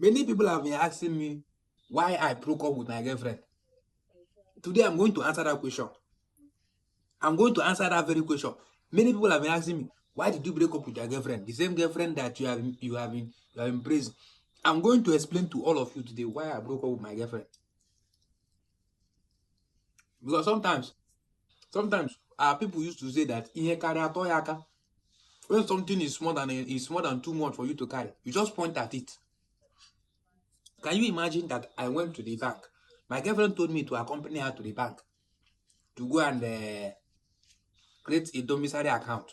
Many people have been asking me why I broke up with my girlfriend. Today, I'm going to answer that question. I'm going to answer that very question. Many people have been asking me, why did you break up with your girlfriend? The same girlfriend that you have been praising. I'm going to explain to all of you today why I broke up with my girlfriend. Because sometimes people used to say that when something is more than too much for you to carry, you just point at it. Can you imagine that I went to the bank? My girlfriend told me to accompany her to the bank to go and create a domiciliary account.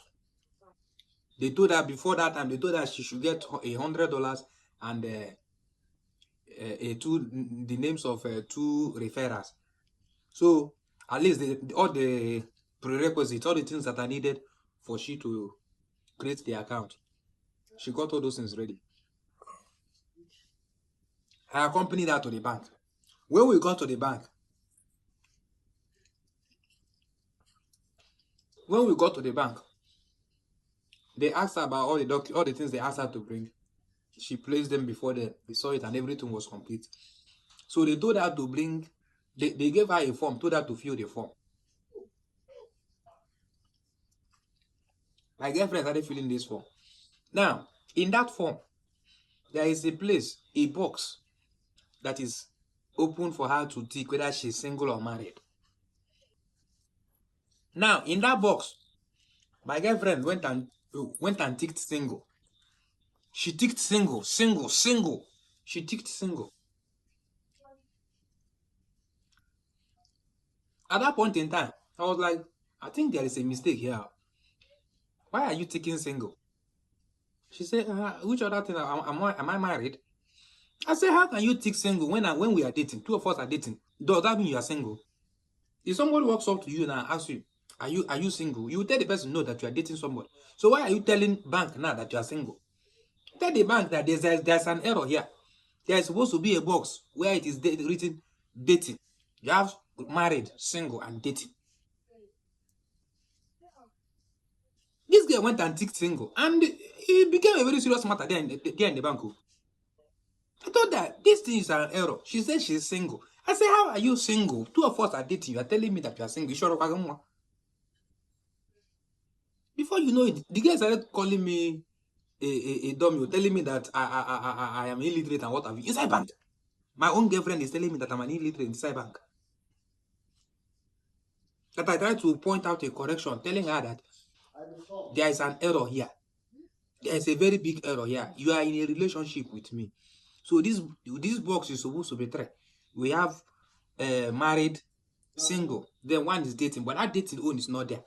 They told her before that time, they told her she should get $100 and the names of 2 referrals. So at least all the prerequisites, all the things that are needed for she to create the account. She got all those things ready. I accompanied her to the bank. When we got to the bank, they asked her about all the things they asked her to bring. She placed them before them. They saw it and everything was complete. So they told her to bring, they gave her a form, told her to fill the form. My girlfriend started filling this form. Now, in that form, there is a box that is open for her to tick whether she's single or married. Now, in that box, my girlfriend went and ticked single. She ticked single. She ticked single. At that point in time, I was like, I think there is a mistake here. Why are you ticking single? She said, which other thing? Am I married? I said, how can you tick single when we are dating? 2 of us are dating. Does that mean you are single? If somebody walks up to you and asks you, are you single? You tell the person no, that you are dating somebody. So why are you telling bank now that you are single? Tell the bank that there's an error here. There's supposed to be a box where it is written dating. You have married, single, and dating. This girl went and ticked single, and it became a very serious matter there in the bank. I thought that this thing is an error. She said she's single. I said, how are you single? 2 of us are dating. You are telling me that you are single. Before you know it, the guy started calling me a dummy, telling me that I am illiterate and what have you. Inside bank. My own girlfriend is telling me that I'm an illiterate inside bank. That I tried to point out a correction, telling her that there is an error here. There is a very big error here. You are in a relationship with me. So this box is supposed to be 3. We have married, single. Then 1 is dating, but that dating own is not there.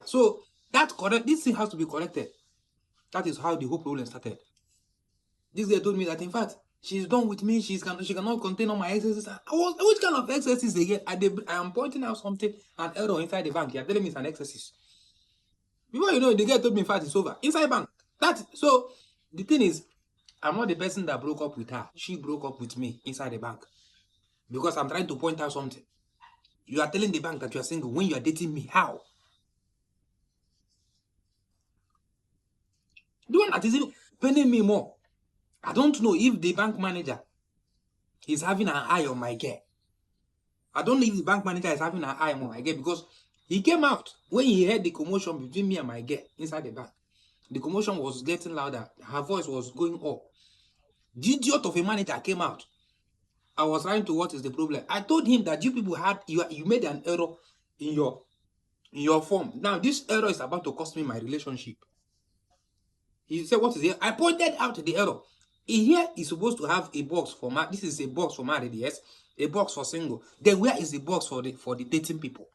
So this thing has to be corrected. That is how the whole problem started. This girl told me that in fact she's done with me. She cannot contain all my excesses. Which kind of excesses again? I am pointing out something, an error inside the bank. You're telling me it's an excesses. Before you know it, the girl told me in fact it's over. Inside bank. So the thing is, I'm not the person that broke up with her. She broke up with me inside the bank. Because I'm trying to point out something. You are telling the bank that you are single when you are dating me. How? The one that is even paying me more. I don't know if the bank manager is having an eye on my girl. I don't know if the bank manager is having an eye on my girl because he came out when he heard the commotion between me and my girl inside the bank. The commotion was getting louder. Her voice was going up. The idiot of a manager came out. I was trying to, what is the problem? I told him that you people you made an error in your form. Now this error is about to cost me my relationship. He said, what is it? I pointed out the error. Here is supposed to have a box for this is a box for married, yes, a box for single. Then where is the box for the dating people?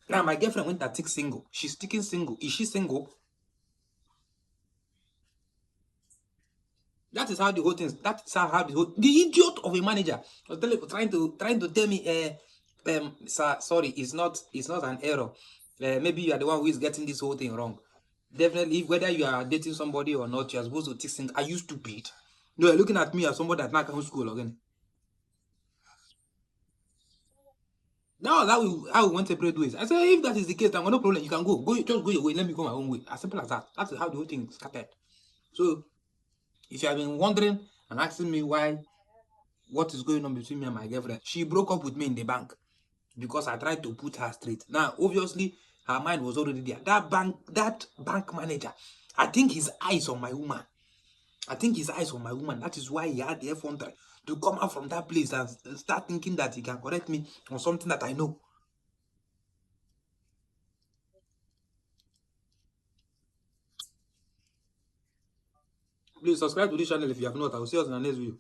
Now my girlfriend went and ticked single. She's ticking single. Is she single? That is how the whole thing. The idiot of a manager was trying to tell me, sir, sorry, it's not an error. Maybe you are the one who is getting this whole thing wrong. Definitely, whether you are dating somebody or not, you are supposed to tick single. Are you stupid? No, you're looking at me as somebody that's not coming to school again. Now that how we want to separate ways. I said, if that is the case, then no problem. You can go. Just go your way. Let me go my own way. As simple as that. That's how the whole thing started. So If you have been wondering and asking me why, what is going on between me and my girlfriend, she broke up with me in the bank because I tried to put her straight. Now, obviously, her mind was already there. That bank manager, I think his eyes on my woman. I think his eyes on my woman. That is why he had the effrontery to come out from that place and start thinking that he can correct me on something that I know. Please subscribe to this channel if you have not. I will see us in the next video.